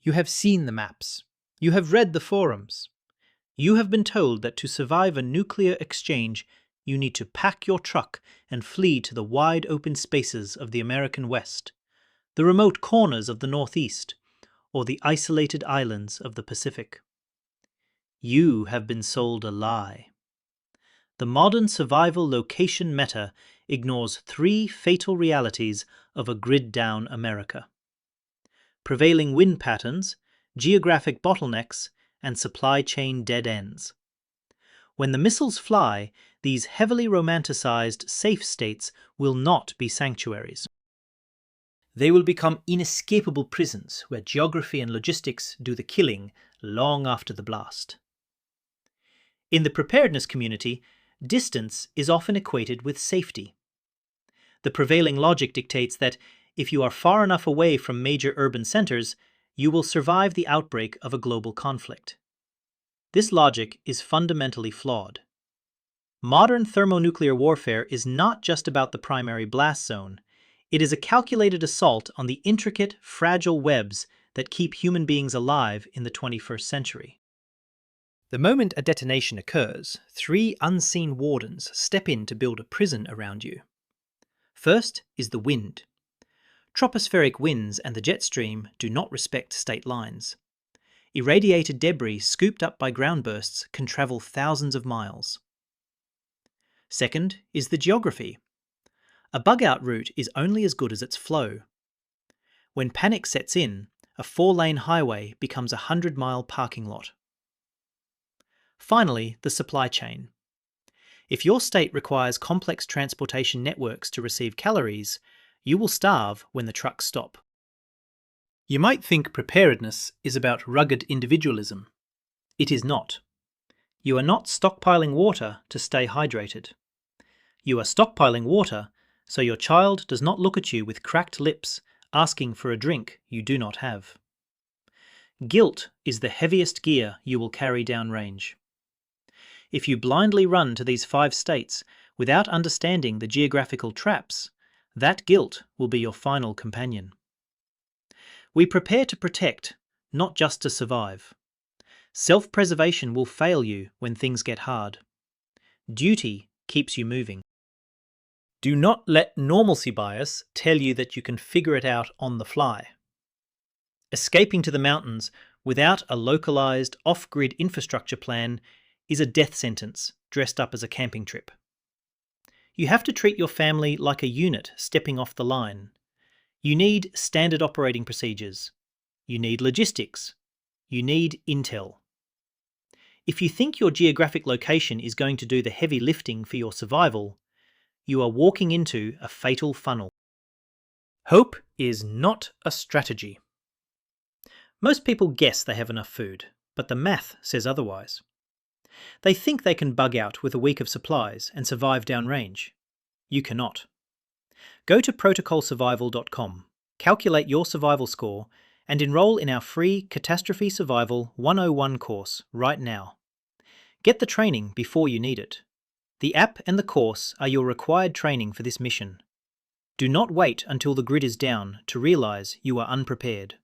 You have seen the maps. You have read the forums. You have been told that to survive a nuclear exchange, you need to pack your truck and flee to the wide open spaces of the American West, the remote corners of the Northeast, or the isolated islands of the Pacific. You have been sold a lie. The modern survival location meta ignores three fatal realities of a grid-down America: prevailing wind patterns, geographic bottlenecks, and supply chain dead ends. When the missiles fly, these heavily romanticized safe states will not be sanctuaries. They will become inescapable prisons where geography and logistics do the killing long after the blast. In the preparedness community, distance is often equated with safety. The prevailing logic dictates that if you are far enough away from major urban centers, you will survive the outbreak of a global conflict. This logic is fundamentally flawed. Modern thermonuclear warfare is not just about the primary blast zone. It is a calculated assault on the intricate, fragile webs that keep human beings alive in the 21st century. The moment a detonation occurs, three unseen wardens step in to build a prison around you. First is the wind. Tropospheric winds and the jet stream do not respect state lines. Irradiated debris scooped up by ground bursts can travel thousands of miles. Second is the geography. A bug-out route is only as good as its flow. When panic sets in, a 4-lane highway becomes a 100-mile parking lot. Finally, the supply chain. If your state requires complex transportation networks to receive calories, you will starve when the trucks stop. You might think preparedness is about rugged individualism. It is not. You are not stockpiling water to stay hydrated. You are stockpiling water so your child does not look at you with cracked lips asking for a drink you do not have. Guilt is the heaviest gear you will carry downrange. If you blindly run to these 5 states without understanding the geographical traps, that guilt will be your final companion. We prepare to protect, not just to survive. Self-preservation will fail you when things get hard. Duty keeps you moving. Do not let normalcy bias tell you that you can figure it out on the fly. Escaping to the mountains without a localized, off-grid infrastructure plan is a death sentence dressed up as a camping trip. You have to treat your family like a unit stepping off the line. You need standard operating procedures. You need logistics. You need intel. If you think your geographic location is going to do the heavy lifting for your survival, you are walking into a fatal funnel. Hope is not a strategy. Most people guess they have enough food, but the math says otherwise. They think they can bug out with a week of supplies and survive downrange. You cannot. Go to protocolsurvival.com, calculate your survival score, and enroll in our free Catastrophe Survival 101 course right now. Get the training before you need it. The app and the course are your required training for this mission. Do not wait until the grid is down to realize you are unprepared.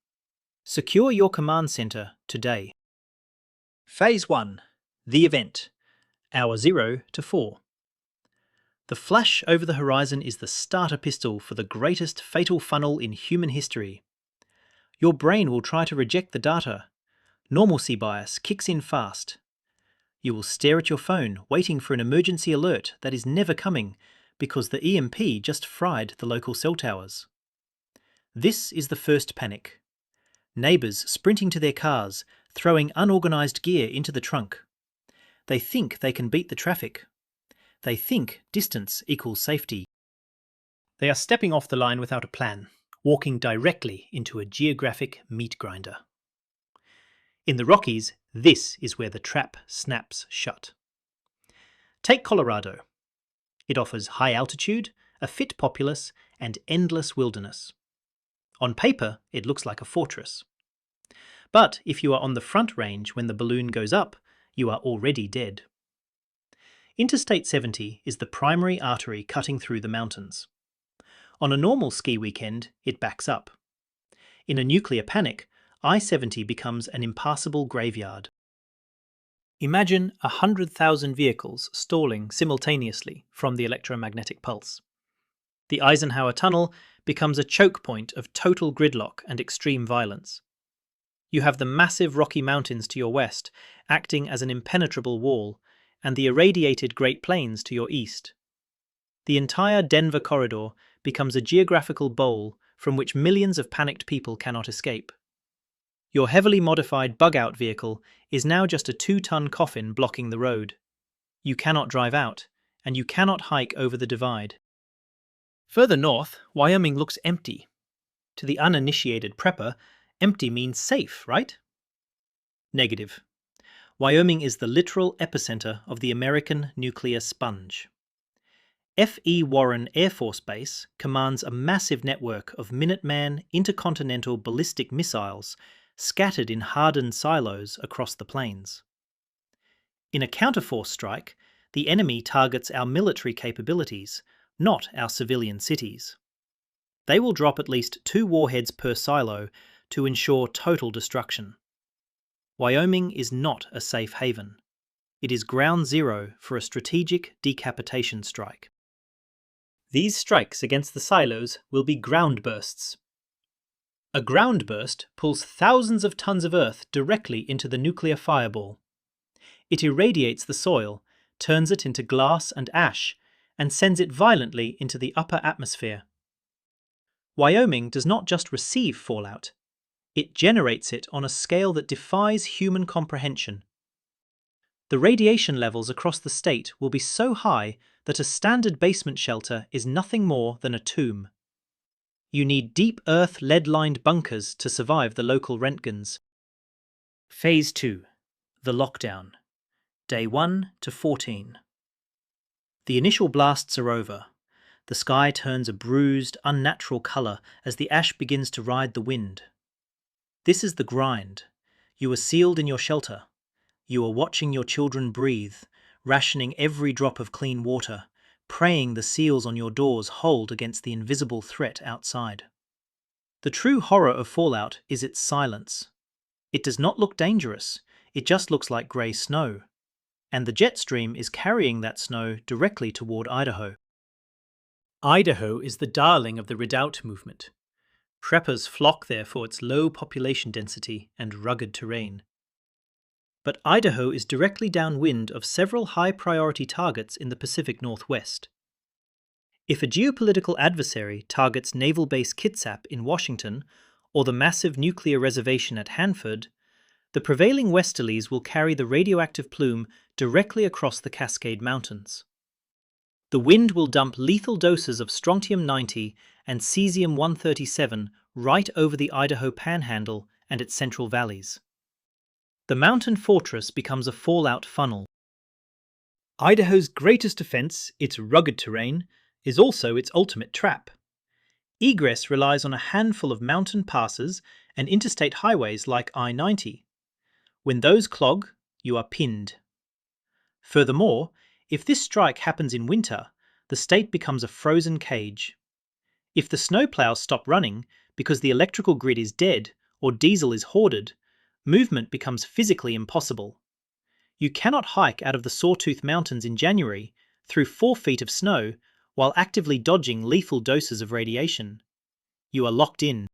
Secure your command center today. Phase 1. The event. Hour 0 to 4. The flash over the horizon is the starter pistol for the greatest fatal funnel in human history. Your brain will try to reject the data. Normalcy bias kicks in fast. You will stare at your phone, waiting for an emergency alert that is never coming because the EMP just fried the local cell towers. This is the first panic. Neighbours sprinting to their cars, throwing unorganised gear into the trunk. They think they can beat the traffic. They think distance equals safety. They are stepping off the line without a plan, walking directly into a geographic meat grinder. In the Rockies, this is where the trap snaps shut. Take Colorado. It offers high altitude, a fit populace, and endless wilderness. On paper, it looks like a fortress. But if you are on the front range when the balloon goes up, you are already dead. Interstate 70 is the primary artery cutting through the mountains. On a normal ski weekend, it backs up. In a nuclear panic, I-70 becomes an impassable graveyard. Imagine 100,000 vehicles stalling simultaneously from the electromagnetic pulse. The Eisenhower Tunnel becomes a choke point of total gridlock and extreme violence. You have the massive Rocky Mountains to your west, acting as an impenetrable wall, and the irradiated Great Plains to your east. The entire Denver corridor becomes a geographical bowl from which millions of panicked people cannot escape. Your heavily modified bug-out vehicle is now just a 2-ton coffin blocking the road. You cannot drive out, and you cannot hike over the divide. Further north, Wyoming looks empty. To the uninitiated prepper, empty means safe, right? Negative. Wyoming is the literal epicenter of the American nuclear sponge. F.E. Warren Air Force Base commands a massive network of Minuteman intercontinental ballistic missiles scattered in hardened silos across the plains. In a counterforce strike, the enemy targets our military capabilities, not our civilian cities. They will drop at least 2 warheads per silo to ensure total destruction. Wyoming is not a safe haven. It is ground zero for a strategic decapitation strike. These strikes against the silos will be ground bursts. A ground burst pulls thousands of tons of earth directly into the nuclear fireball. It irradiates the soil, turns it into glass and ash, and sends it violently into the upper atmosphere. Wyoming does not just receive fallout, it generates it on a scale that defies human comprehension. The radiation levels across the state will be so high that a standard basement shelter is nothing more than a tomb. You need deep earth lead-lined bunkers to survive the local Rentgens. Phase 2. The lockdown. Day 1 to 14. The initial blasts are over. The sky turns a bruised, unnatural colour as the ash begins to ride the wind. This is the grind. You are sealed in your shelter. You are watching your children breathe, rationing every drop of clean water, praying the seals on your doors hold against the invisible threat outside. The true horror of fallout is its silence. It does not look dangerous, it just looks like grey snow. And the jet stream is carrying that snow directly toward Idaho. Idaho is the darling of the Redoubt movement. Preppers flock there for its low population density and rugged terrain. But Idaho is directly downwind of several high-priority targets in the Pacific Northwest. If a geopolitical adversary targets Naval Base Kitsap in Washington or the massive nuclear reservation at Hanford, the prevailing westerlies will carry the radioactive plume directly across the Cascade Mountains. The wind will dump lethal doses of strontium-90 and cesium-137 right over the Idaho Panhandle and its central valleys. The mountain fortress becomes a fallout funnel. Idaho's greatest defense, its rugged terrain, is also its ultimate trap. Egress relies on a handful of mountain passes and interstate highways like I-90. When those clog, you are pinned. Furthermore, if this strike happens in winter, the state becomes a frozen cage. If the snowplows stop running because the electrical grid is dead or diesel is hoarded, movement becomes physically impossible. You cannot hike out of the Sawtooth Mountains in January through 4 feet of snow while actively dodging lethal doses of radiation. You are locked in.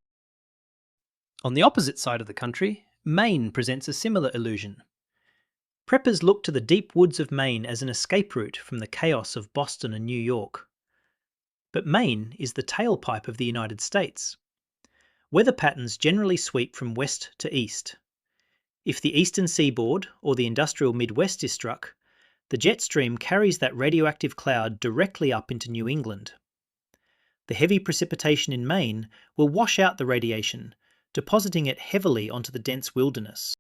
On the opposite side of the country, Maine presents a similar illusion. Preppers look to the deep woods of Maine as an escape route from the chaos of Boston and New York. But Maine is the tailpipe of the United States. Weather patterns generally sweep from west to east. If the eastern seaboard or the industrial Midwest is struck, the jet stream carries that radioactive cloud directly up into New England. The heavy precipitation in Maine will wash out the radiation, depositing it heavily onto the dense wilderness.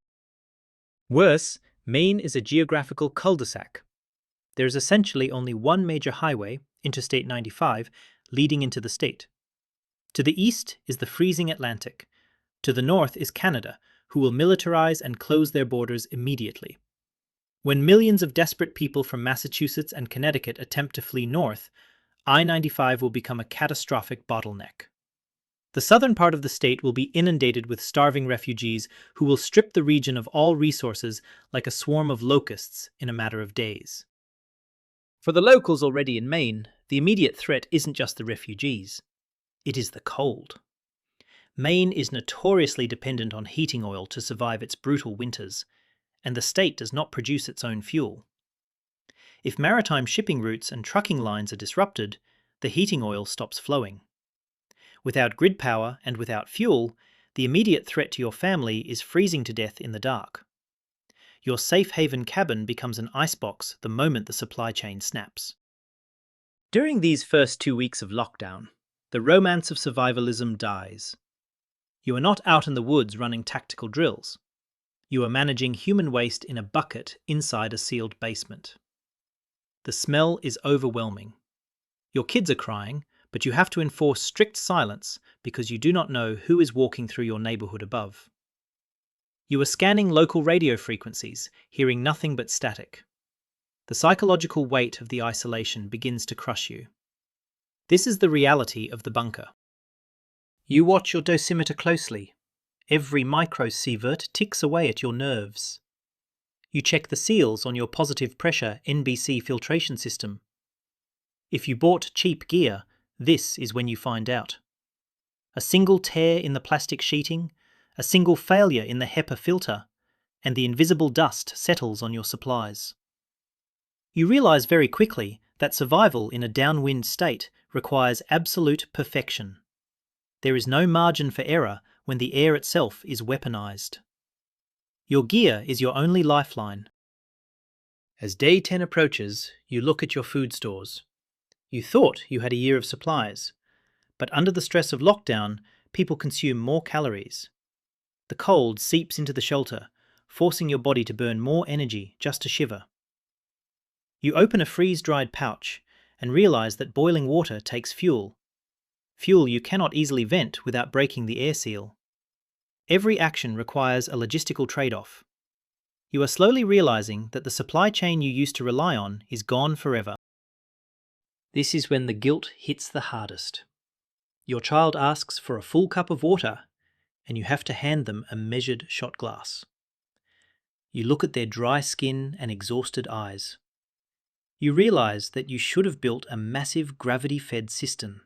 Worse, Maine is a geographical cul-de-sac. There is essentially only one major highway, Interstate 95, leading into the state. To the east is the freezing Atlantic. To the north is Canada, who will militarize and close their borders immediately. When millions of desperate people from Massachusetts and Connecticut attempt to flee north, I-95 will become a catastrophic bottleneck. The southern part of the state will be inundated with starving refugees who will strip the region of all resources like a swarm of locusts in a matter of days. For the locals already in Maine, the immediate threat isn't just the refugees. It is the cold. Maine is notoriously dependent on heating oil to survive its brutal winters, and the state does not produce its own fuel. If maritime shipping routes and trucking lines are disrupted, the heating oil stops flowing. Without grid power and without fuel, the immediate threat to your family is freezing to death in the dark. Your safe haven cabin becomes an icebox the moment the supply chain snaps. During these first 2 weeks of lockdown, the romance of survivalism dies. You are not out in the woods running tactical drills. You are managing human waste in a bucket inside a sealed basement. The smell is overwhelming. Your kids are crying, but you have to enforce strict silence because you do not know who is walking through your neighborhood above. You are scanning local radio frequencies, hearing nothing but static. The psychological weight of the isolation begins to crush you. This is the reality of the bunker. You watch your dosimeter closely. Every microsievert ticks away at your nerves. You check the seals on your positive pressure NBC filtration system. If you bought cheap gear, this is when you find out. A single tear in the plastic sheeting, a single failure in the HEPA filter, and the invisible dust settles on your supplies. You realize very quickly that survival in a downwind state requires absolute perfection. There is no margin for error when the air itself is weaponized. Your gear is your only lifeline. As day 10 approaches, you look at your food stores. You thought you had a year of supplies, but under the stress of lockdown, people consume more calories. The cold seeps into the shelter, forcing your body to burn more energy just to shiver. You open a freeze-dried pouch and realize that boiling water takes fuel. Fuel you cannot easily vent without breaking the air seal. Every action requires a logistical trade-off. You are slowly realizing that the supply chain you used to rely on is gone forever. This is when the guilt hits the hardest. Your child asks for a full cup of water, and you have to hand them a measured shot glass. You look at their dry skin and exhausted eyes. You realize that you should have built a massive gravity-fed cistern.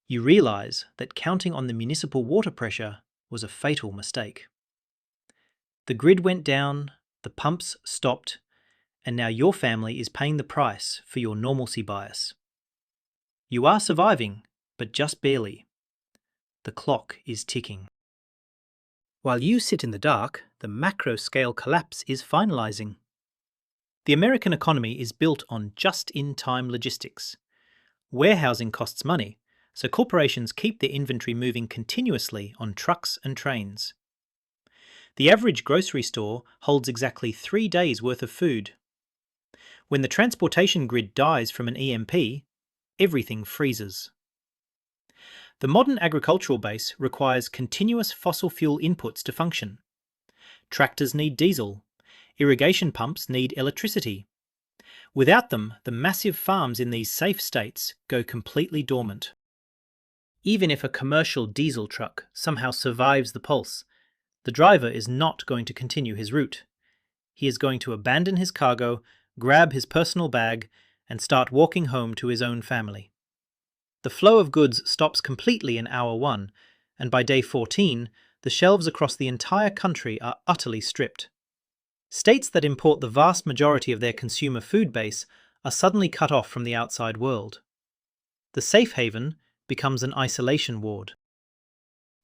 You realize that counting on the municipal water pressure was a fatal mistake. The grid went down, the pumps stopped, and now your family is paying the price for your normalcy bias. You are surviving, but just barely. The clock is ticking. While you sit in the dark, the macro-scale collapse is finalizing. The American economy is built on just-in-time logistics. Warehousing costs money, so corporations keep their inventory moving continuously on trucks and trains. The average grocery store holds exactly 3 days' worth of food. When the transportation grid dies from an EMP, everything freezes. The modern agricultural base requires continuous fossil fuel inputs to function. Tractors need diesel. Irrigation pumps need electricity. Without them, the massive farms in these safe states go completely dormant. Even if a commercial diesel truck somehow survives the pulse, the driver is not going to continue his route. He is going to abandon his cargo, grab his personal bag, and start walking home to his own family. The flow of goods stops completely in hour 1, and by day 14, the shelves across the entire country are utterly stripped. States that import the vast majority of their consumer food base are suddenly cut off from the outside world. The safe haven becomes an isolation ward.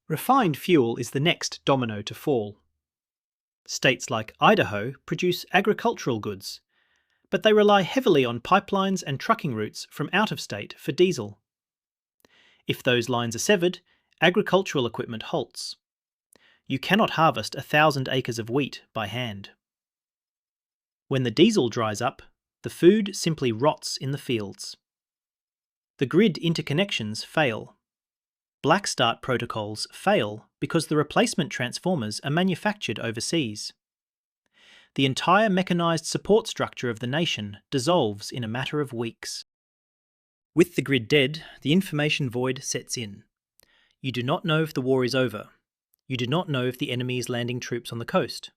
Refined fuel is the next domino to fall. States like Idaho produce agricultural goods, but they rely heavily on pipelines and trucking routes from out of state for diesel. If those lines are severed, agricultural equipment halts. You cannot harvest 1,000 acres of wheat by hand. When the diesel dries up, the food simply rots in the fields. The grid interconnections fail. Black start protocols fail because the replacement transformers are manufactured overseas. The entire mechanized support structure of the nation dissolves in a matter of weeks. With the grid dead, the information void sets in. You do not know if the war is over. You do not know if the enemy is landing troops on the coast.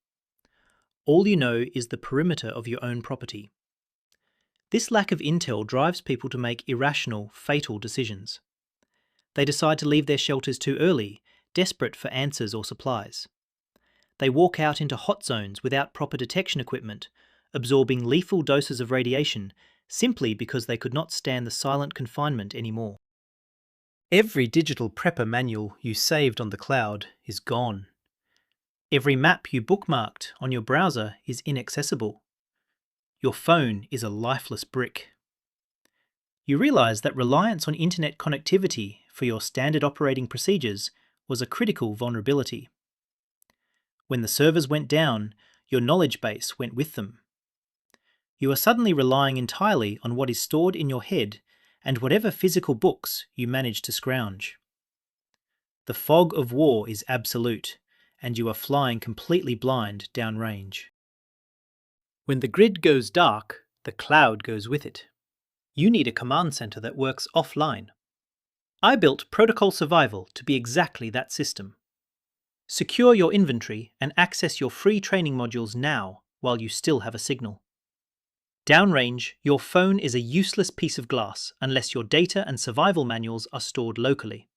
All you know is the perimeter of your own property. This lack of intel drives people to make irrational, fatal decisions. They decide to leave their shelters too early, desperate for answers or supplies. They walk out into hot zones without proper detection equipment, absorbing lethal doses of radiation simply because they could not stand the silent confinement anymore. Every digital prepper manual you saved on the cloud is gone. Every map you bookmarked on your browser is inaccessible. Your phone is a lifeless brick. You realize that reliance on internet connectivity for your standard operating procedures was a critical vulnerability. When the servers went down, your knowledge base went with them. You are suddenly relying entirely on what is stored in your head and whatever physical books you manage to scrounge. The fog of war is absolute, and you are flying completely blind downrange. When the grid goes dark, the cloud goes with it. You need a command center that works offline. I built Protocol Survival to be exactly that system. Secure your inventory and access your free training modules now while you still have a signal. Downrange, your phone is a useless piece of glass unless your data and survival manuals are stored locally.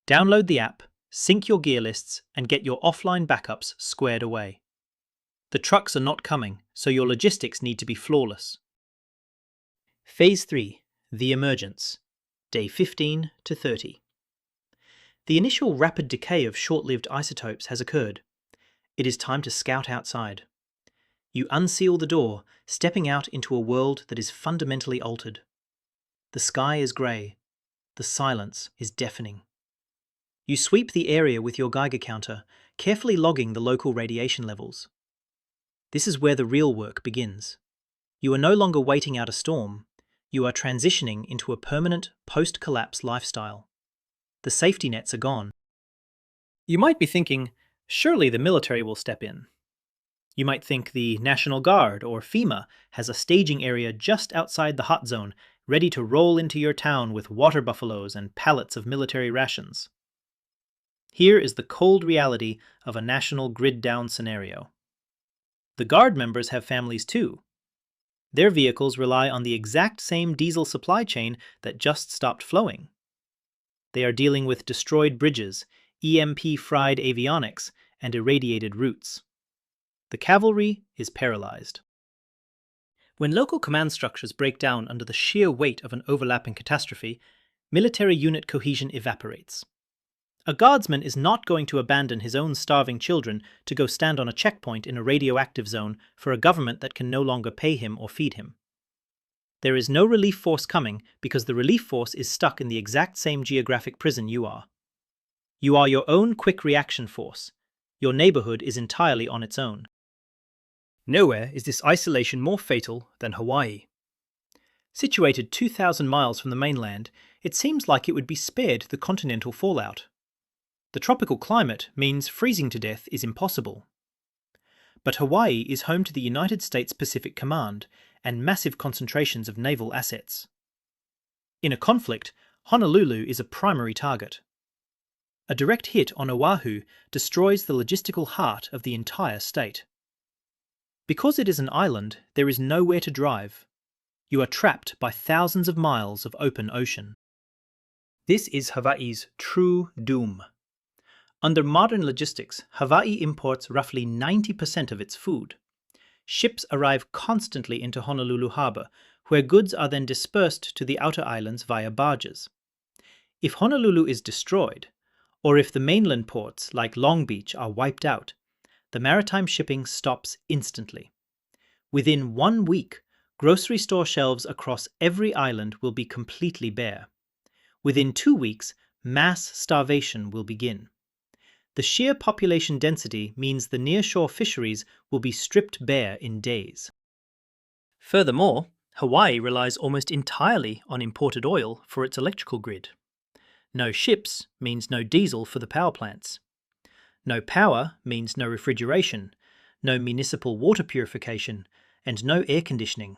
Download the app, sync your gear lists, and get your offline backups squared away. The trucks are not coming, so your logistics need to be flawless. Phase 3. The Emergence. Day 15 to 30. The initial rapid decay of short-lived isotopes has occurred. It is time to scout outside. You unseal the door, stepping out into a world that is fundamentally altered. The sky is grey. The silence is deafening. You sweep the area with your Geiger counter, carefully logging the local radiation levels. This is where the real work begins. You are no longer waiting out a storm. You are transitioning into a permanent post-collapse lifestyle. The safety nets are gone. You might be thinking, surely the military will step in. You might think the National Guard or FEMA has a staging area just outside the hot zone, ready to roll into your town with water buffaloes and pallets of military rations. Here is the cold reality of a national grid-down scenario. The Guard members have families too. Their vehicles rely on the exact same diesel supply chain that just stopped flowing. They are dealing with destroyed bridges, EMP-fried avionics, and irradiated routes. The cavalry is paralyzed. When local command structures break down under the sheer weight of an overlapping catastrophe, military unit cohesion evaporates. A guardsman is not going to abandon his own starving children to go stand on a checkpoint in a radioactive zone for a government that can no longer pay him or feed him. There is no relief force coming because the relief force is stuck in the exact same geographic prison you are. You are your own quick reaction force. Your neighborhood is entirely on its own. Nowhere is this isolation more fatal than Hawaii. Situated 2,000 miles from the mainland, it seems like it would be spared the continental fallout. The tropical climate means freezing to death is impossible. But Hawaii is home to the United States Pacific Command and massive concentrations of naval assets. In a conflict, Honolulu is a primary target. A direct hit on Oahu destroys the logistical heart of the entire state. Because it is an island, there is nowhere to drive. You are trapped by thousands of miles of open ocean. This is Hawaii's true doom. Under modern logistics, Hawaii imports roughly 90% of its food. Ships arrive constantly into Honolulu Harbor, where goods are then dispersed to the outer islands via barges. If Honolulu is destroyed, or if the mainland ports like Long Beach are wiped out, the maritime shipping stops instantly. Within 1 week, grocery store shelves across every island will be completely bare. Within 2 weeks, mass starvation will begin. The sheer population density means the nearshore fisheries will be stripped bare in days. Furthermore, Hawaii relies almost entirely on imported oil for its electrical grid. No ships means no diesel for the power plants. No power means no refrigeration, no municipal water purification, and no air conditioning.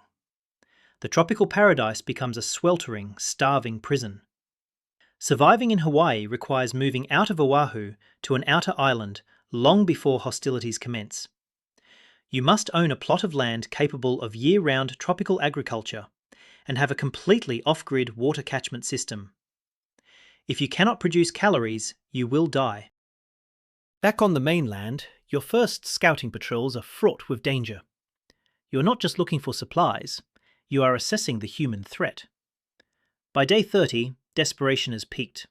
The tropical paradise becomes a sweltering, starving prison. Surviving in Hawaii requires moving out of Oahu to an outer island long before hostilities commence. You must own a plot of land capable of year-round tropical agriculture and have a completely off-grid water catchment system. If you cannot produce calories, you will die. Back on the mainland, your first scouting patrols are fraught with danger. You're not just looking for supplies, you are assessing the human threat. By day 30, desperation has peaked.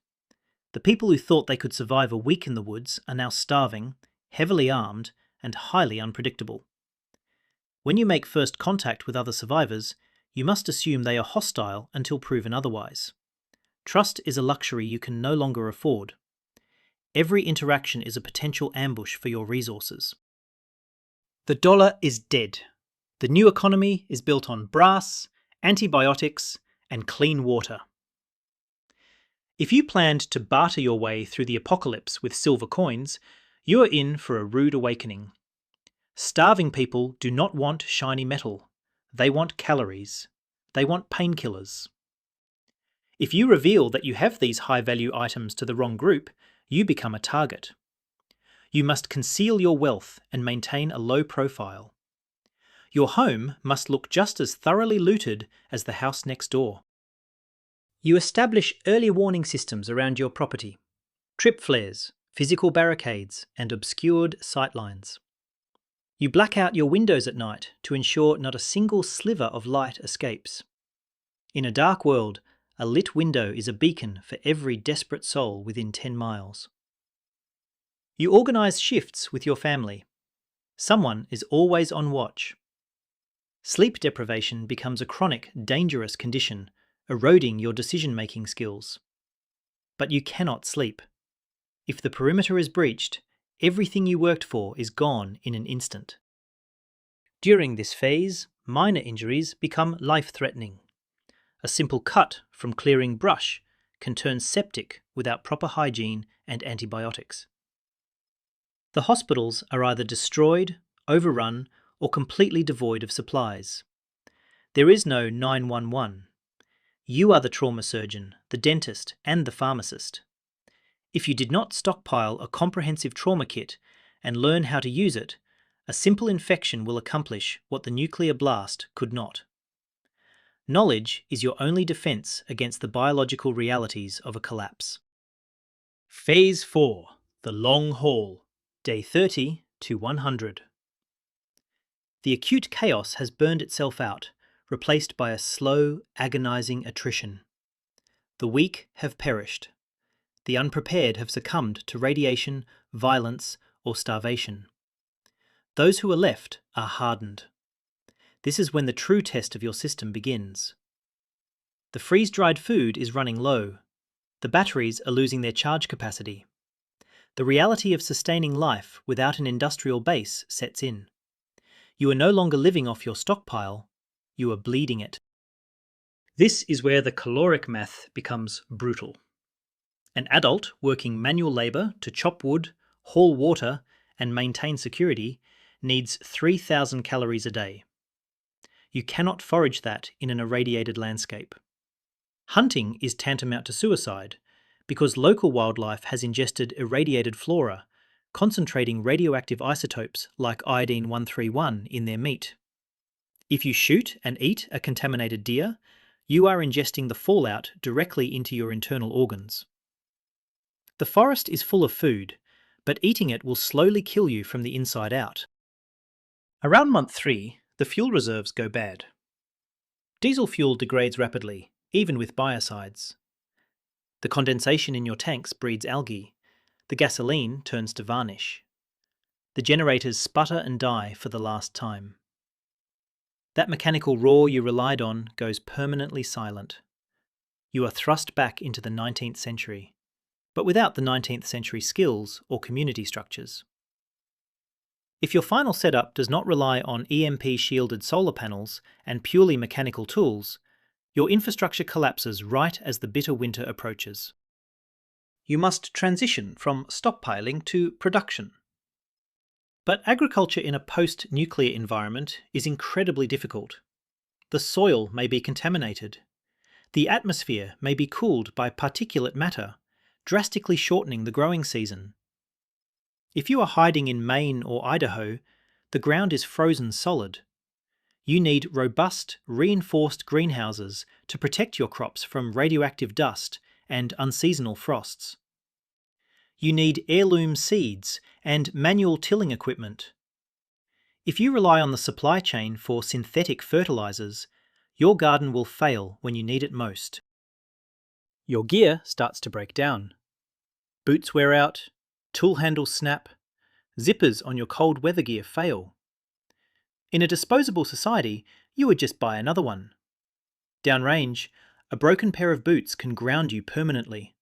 The people who thought they could survive a week in the woods are now starving, heavily armed, and highly unpredictable. When you make first contact with other survivors, you must assume they are hostile until proven otherwise. Trust is a luxury you can no longer afford. Every interaction is a potential ambush for your resources. The dollar is dead. The new economy is built on brass, antibiotics, and clean water. If you planned to barter your way through the apocalypse with silver coins, you are in for a rude awakening. Starving people do not want shiny metal. They want calories. They want painkillers. If you reveal that you have these high-value items to the wrong group, you become a target. You must conceal your wealth and maintain a low profile. Your home must look just as thoroughly looted as the house next door. You establish early warning systems around your property, trip flares, physical barricades, and obscured sightlines. You black out your windows at night to ensure not a single sliver of light escapes. In a dark world, a lit window is a beacon for every desperate soul within 10 miles. You organise shifts with your family. Someone is always on watch. Sleep deprivation becomes a chronic, dangerous condition, eroding your decision-making skills. But you cannot sleep. If the perimeter is breached, everything you worked for is gone in an instant. During this phase, minor injuries become life-threatening. A simple cut from clearing brush can turn septic without proper hygiene and antibiotics. The hospitals are either destroyed, overrun, or completely devoid of supplies. There is no 911. You are the trauma surgeon, the dentist, and the pharmacist. If you did not stockpile a comprehensive trauma kit and learn how to use it, a simple infection will accomplish what the nuclear blast could not. Knowledge is your only defense against the biological realities of a collapse. Phase 4. The Long Haul. Day 30 to 100. The acute chaos has burned itself out, replaced by a slow, agonizing attrition. The weak have perished. The unprepared have succumbed to radiation, violence, or starvation. Those who are left are hardened. This is when the true test of your system begins. The freeze-dried food is running low. The batteries are losing their charge capacity. The reality of sustaining life without an industrial base sets in. You are no longer living off your stockpile, you are bleeding it. This is where the caloric math becomes brutal. An adult working manual labour to chop wood, haul water, and maintain security needs 3,000 calories a day. You cannot forage that in an irradiated landscape. Hunting is tantamount to suicide because local wildlife has ingested irradiated flora, concentrating radioactive isotopes like iodine-131 in their meat. If you shoot and eat a contaminated deer, you are ingesting the fallout directly into your internal organs. The forest is full of food, but eating it will slowly kill you from the inside out. Around month 3, the fuel reserves go bad. Diesel fuel degrades rapidly, even with biocides. The condensation in your tanks breeds algae. The gasoline turns to varnish. The generators sputter and die for the last time. That mechanical roar you relied on goes permanently silent. You are thrust back into the 19th century, but without the 19th century skills or community structures. If your final setup does not rely on EMP-shielded solar panels and purely mechanical tools, your infrastructure collapses right as the bitter winter approaches. You must transition from stockpiling to production. But agriculture in a post-nuclear environment is incredibly difficult. The soil may be contaminated. The atmosphere may be cooled by particulate matter, drastically shortening the growing season. If you are hiding in Maine or Idaho, the ground is frozen solid. You need robust, reinforced greenhouses to protect your crops from radioactive dust and unseasonal frosts. You need heirloom seeds and manual tilling equipment. If you rely on the supply chain for synthetic fertilizers, your garden will fail when you need it most. Your gear starts to break down. Boots wear out, tool handles snap, zippers on your cold weather gear fail. In a disposable society, you would just buy another one. Downrange, a broken pair of boots can ground you permanently.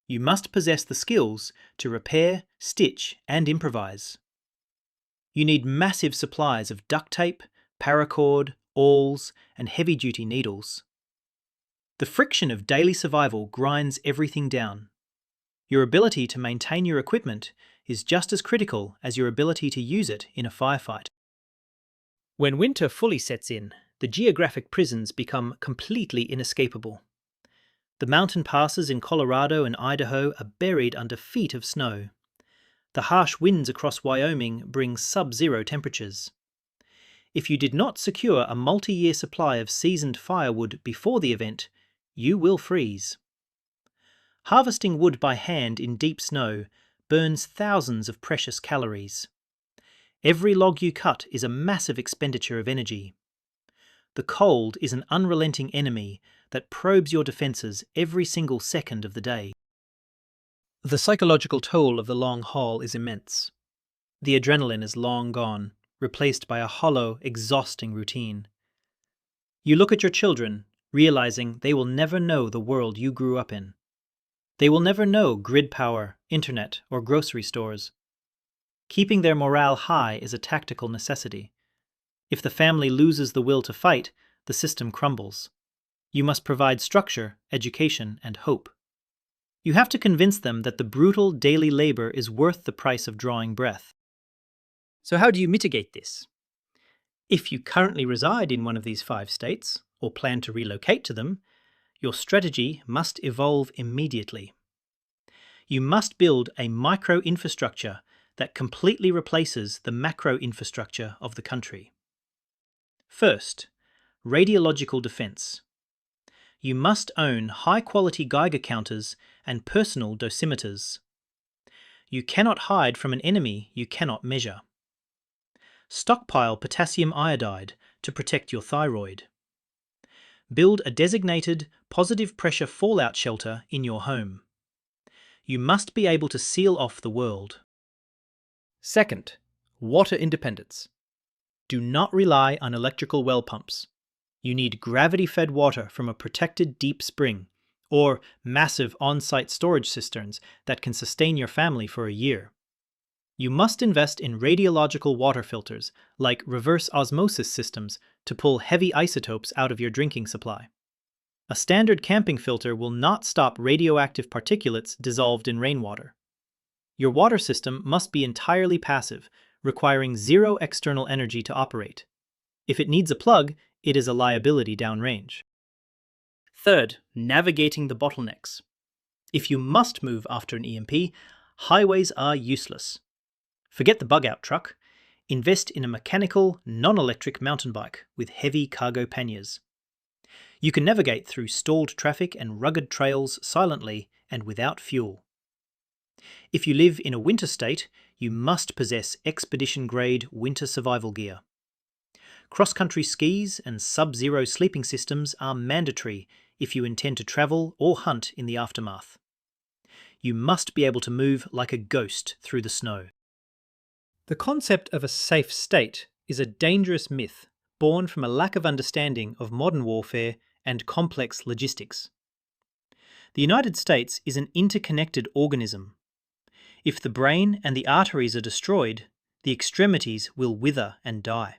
You must possess the skills to repair, stitch, and improvise. You need massive supplies of duct tape, paracord, awls, and heavy-duty needles. The friction of daily survival grinds everything down. Your ability to maintain your equipment is just as critical as your ability to use it in a firefight. When winter fully sets in, the geographic prisons become completely inescapable. The mountain passes in Colorado and Idaho are buried under feet of snow. The harsh winds across Wyoming bring sub-zero temperatures. If you did not secure a multi-year supply of seasoned firewood before the event, you will freeze. Harvesting wood by hand in deep snow burns thousands of precious calories. Every log you cut is a massive expenditure of energy. The cold is an unrelenting enemy that probes your defences every single second of the day. The psychological toll of the long haul is immense. The adrenaline is long gone, replaced by a hollow, exhausting routine. You look at your children, realizing they will never know the world you grew up in. They will never know grid power, internet, or grocery stores. Keeping their morale high is a tactical necessity. If the family loses the will to fight, the system crumbles. You must provide structure, education, and hope. You have to convince them that the brutal daily labor is worth the price of drawing breath. So how do you mitigate this? If you currently reside in one of these 5 states, or plan to relocate to them, your strategy must evolve immediately. You must build a micro-infrastructure that completely replaces the macro-infrastructure of the country. First, radiological defense. You must own high-quality Geiger counters and personal dosimeters. You cannot hide from an enemy you cannot measure. Stockpile potassium iodide to protect your thyroid. Build a designated positive pressure fallout shelter in your home. You must be able to seal off the world. Second, water independence. Do not rely on electrical well pumps. You need gravity-fed water from a protected deep spring, or massive on-site storage cisterns that can sustain your family for a year. You must invest in radiological water filters, like reverse osmosis systems, to pull heavy isotopes out of your drinking supply. A standard camping filter will not stop radioactive particulates dissolved in rainwater. Your water system must be entirely passive, requiring zero external energy to operate. If it needs a plug, it is a liability downrange. Third, navigating the bottlenecks. If you must move after an EMP, highways are useless. Forget the bug-out truck. Invest in a mechanical, non-electric mountain bike with heavy cargo panniers. You can navigate through stalled traffic and rugged trails silently and without fuel. If you live in a winter state, you must possess expedition-grade winter survival gear. Cross-country skis and sub-zero sleeping systems are mandatory if you intend to travel or hunt in the aftermath. You must be able to move like a ghost through the snow. The concept of a safe state is a dangerous myth born from a lack of understanding of modern warfare and complex logistics. The United States is an interconnected organism. If the brain and the arteries are destroyed, the extremities will wither and die.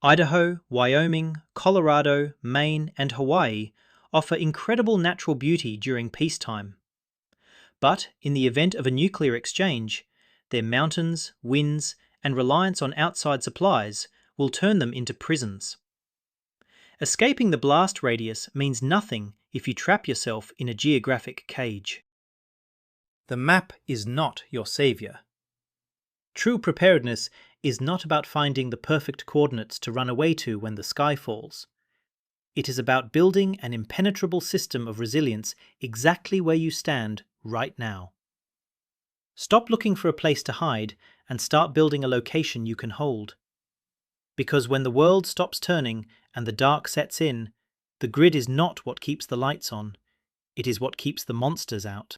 Idaho, Wyoming, Colorado, Maine, and Hawaii offer incredible natural beauty during peacetime. But in the event of a nuclear exchange, their mountains, winds, and reliance on outside supplies will turn them into prisons. Escaping the blast radius means nothing if you trap yourself in a geographic cage. The map is not your savior. True preparedness is not about finding the perfect coordinates to run away to when the sky falls. It is about building an impenetrable system of resilience exactly where you stand right now. Stop looking for a place to hide and start building a location you can hold. Because when the world stops turning and the dark sets in, the grid is not what keeps the lights on, it is what keeps the monsters out.